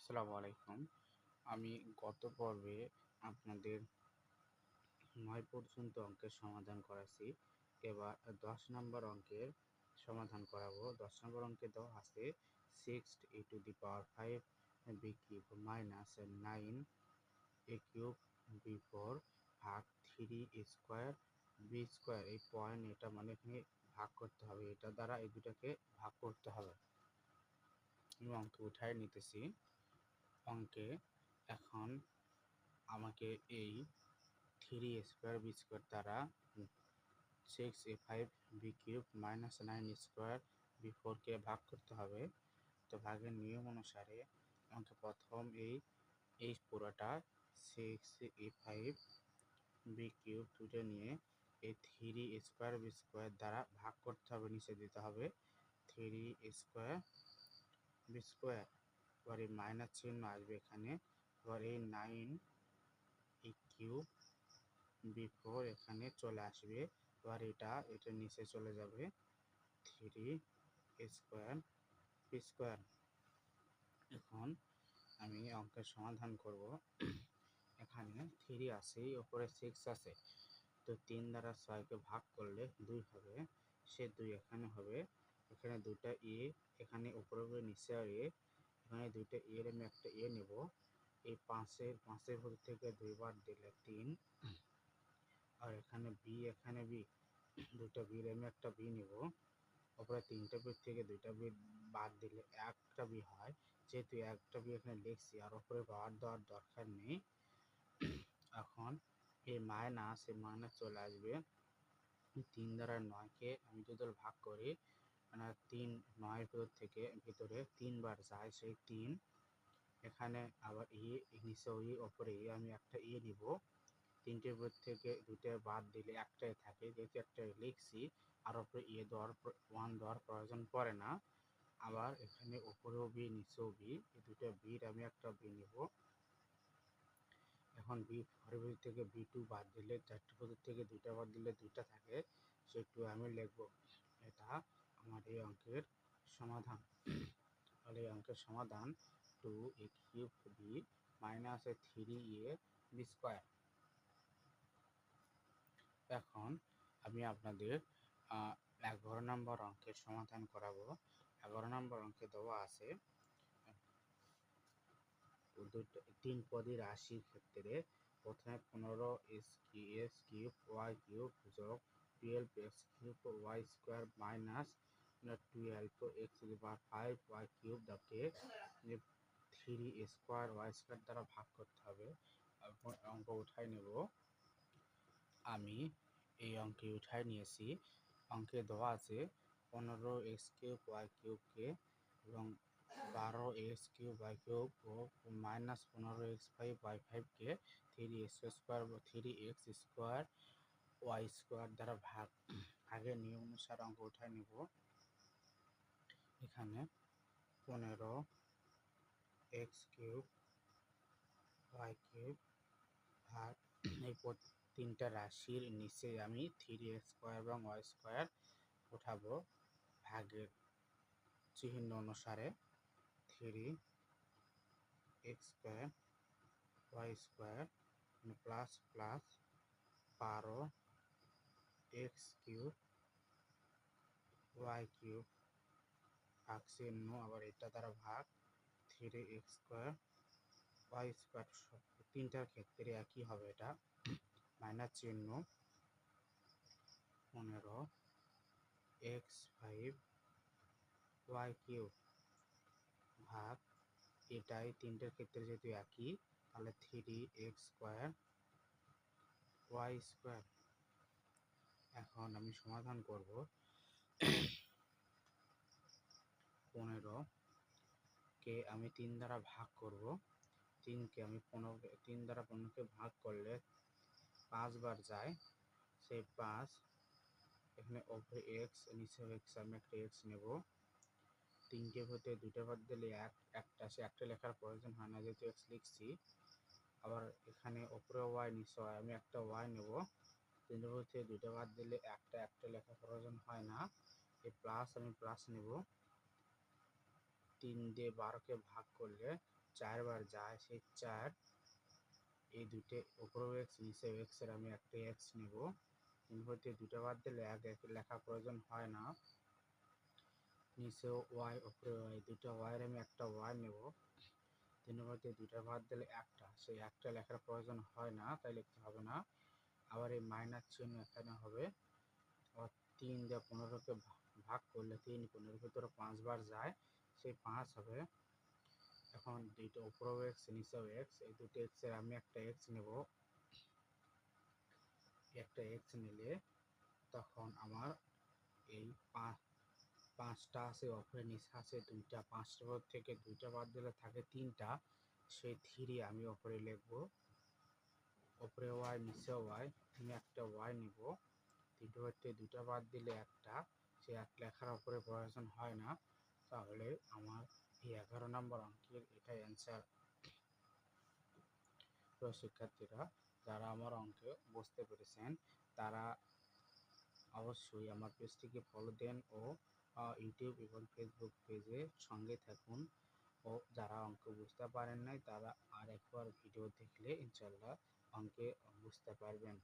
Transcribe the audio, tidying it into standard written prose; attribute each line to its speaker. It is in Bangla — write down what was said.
Speaker 1: আসসালামু আলাইকুম। আমি গত পর্বে আপনাদের ৯ পর্যন্ত অঙ্কের সমাধান করাছি। এবার ১০ নম্বর অঙ্কের সমাধান করাবো। ১০ নম্বর অঙ্কে দেওয়া আছে 6 b cube minus 9 a cube b4 ভাগ 3 স্কোয়ার বি স্কোয়ার। এই পয়েন্ট এটা মানে এখানে ভাগ করতে হবে, এটা দ্বারা এই দুটাকে ভাগ করতে হবে। আমি অঙ্কে উঠায় নিতেছি। অঙ্কে এখন আমাকে এই 3 স্কোয়ার বি স্কোয়ার দ্বারা 6a5 B cube minus 9 square b4কে ভাগ করতে হবে। তো ভাগের নিয়ম অনুসারে আমাকে প্রথম এই পুরোটা 6a5 বি কিউব দুটো নিয়ে এই 3 স্কোয়ার বি স্কোয়ার দ্বারা ভাগ করতে হবে, নিচে দিতে হবে 3 স্কোয়ার বি স্কোয়ার। এবার এই মাইনাস চিহ্ন আসবে এখানে। এবার এই 9 কিউব b4 এখানে চলে আসবে। এবার এটা নিচে চলে যাবে 3 স্কোয়ার বি স্কোয়ার। এখন আমি অঙ্কের সমাধান করব। এখানে 3 আছে, উপরে 6 আছে, তো 3 দ্বারা 6কে ভাগ করলে 2 হবে, সে 2 এখানে হবে। এখানে দুটা এ, এখানে উপরে নিচে এ, এখানে দুইটা এর আমি একটা এ নেব। এই পাঁচের ভেতর থেকে 2 বার দিলে 3, আর এখানে বি, দুটো বির আমি একটা বি নিব। ওপরে 3টা বি থেকে 2টা বি বাদ দিলে একটা বি হয়, যেহেতু একটা বি এখানে লিখছি আর ওপরে পাওয়ার দেওয়ার দরকার নেই। এখন এই মাইনাস চলে আসবে। 3 দ্বারা 9কে আমি যদি ভাগ করি, মানে 3 9 থেকে ভিতরে 3 বার যায়, সেই 3 এখানে আবার নিচে ওপরে আমি একটা নিব। 3টের উপর থেকে 2টা বাদ দিলে একটাই থাকে, যেহেতু একটা লিখছি আর উপরে দেওয়ার 1 দেওয়ার প্রয়োজন পড়ে না। আবার এখানে উপরেও বি নিচেও বি, এই দুটো বির আমি একটা বি নিব। এখন বি4 থেকে বি2 বাদ দিলে 4টের ভিতর থেকে 2টা বাদ দিলে 2টা থাকে, সেই 2 আমি লিখব। এটা আমার এই অঙ্কের সমাধান। তাহলে এই অঙ্কের সমাধান 2a cube b minus 3a b square. এখন আমি আপনাদের 11 নম্বর অঙ্কের সমাধান করাবো। 11 নম্বর অঙ্কে দেওয়া আছে 3 পদী রাশির ক্ষেত্রে প্রথমে 15 x কিউব ওয়াই কিউব যোগ 12 x cube y square minus 12 x⁵ y cube তাকে 3 স্কোয়ার ওয়াই স্কোয়ার দ্বারা ভাগ করতে হবে। অঙ্ক উঠাই নেব। আমি এই অঙ্কে উঠায় নিয়েছি। অঙ্কে দেওয়া আছে 15 x কিউব ওয়াই কিউবকে এবং 12 x কিউব ওয়াই কিউব ও মাইনাস 15 x5 ওয়াই 5কে 3x স্কোয়ার ওয়াই স্কোয়ার দ্বারা ভাগের নিয়ম অনুসারে অঙ্ক উঠায় নেব। এখানে 15 x কিউব ওয়াই কিউব ভাগ এই তিনটা রাশির নিচে আমি 3 স্কোয়ার এবং ওয়াই স্কোয়ার উঠাবো ভাগের চিহ্ন অনুসারে। 3 x square Y square plus plus 12 x cube Y cube ভাগ চিহ্ন, আবার এটা দ্বারা ভাগ 3 x স্কোয়ার ওয়াই স্কোয়ার। তিনটার ক্ষেত্রে একই হবে, এটা মাইনাস চিহ্ন। 15 x5 ওয়াই কিউব ভাগ এটাই তিনটের ক্ষেত্রে যেহেতু একই, তাহলে 3 x স্কোয়ার ওয়াই স্কোয়ার। এখন আমি সমাধান করব। 15কে আমি 3 দ্বারা ভাগ করব। 3কে আমি 3 দ্বারা 15কে ভাগ করলে 5 বার যায়, সেই 5 এখানে ওপরে এক্স নিচে এক্স, আমি একটা এক্স নেব। 3টে হতে 2টা বাদ দিলে একটা, সে একটা লেখার প্রয়োজন হয় না যেহেতু এক্স লিখছি। আবার এখানে ওপরে ওয়াই নিচে ওয়াই, আমি একটা ওয়াই নেব। 3টের হতে 2টা বাদ দিলে একটা লেখার প্রয়োজন হয় না, এই প্লাস আমি প্লাস নেব। 3 দিয়ে 12কে ভাগ করলে 4 বার যায়, সেই 4 এই দুইটা উপরেও এক্স নিচেও এক্সের আমি একটা এক্স নেব। 3 হতে 2টা বাদ দিলে এক লেখা প্রয়োজন হয় না। নিচেও ওয়াই উপরে ওয়াই, 2টা ওয়াইয়ের আমি একটা ওয়াই নেব। 3 হতে 2টা বাদ দিলে একটা, সেই একটা লেখার প্রয়োজন হয় না, তাই লিখতে হবে না। আবার এই মাইনাস চিহ্ন এখানে হবে। আবার 3 দিয়ে 15কে ভাগ করলে 3 15 ভিতরে 5 বার যায়, সেই 5 হবে। এখন দুইটা উপরেও এক্স নিচেও এক্স, এই দুটো এক্সের আমি একটা এক্স নেব। একটা এক্স নিলে তখন আমার এই 5টা আছে, উপরে নিচে আছে 2টা, 5টার থেকে 2টা বাদ দিলে থাকে 3টা, সেই 3 আমি উপরে লিখব। উপরে ওয়াই নিচে ওয়াই, আমি একটা ওয়াই নিব। 3টা হতে 2টা বাদ দিলে একটা, সে এক লেখার উপরে প্রয়োজন হয় না, তাহলে আমার এই 11 নম্বর অঙ্কের এটাই অ্যান্সার। তো শিক্ষার্থীরা, যারা আমার অঙ্কে বুঝতে পেরেছেন তারা অবশ্যই আমার পেজটিকে ফলো দেন ও ইউটিউব এবং ফেসবুক পেজে সঙ্গে থাকুন। ও যারা অঙ্ক বুঝতে পারেন নাই তারা আরেকবার ভিডিও দেখলে ইনশাল্লাহ অঙ্কে বুঝতে পারবেন।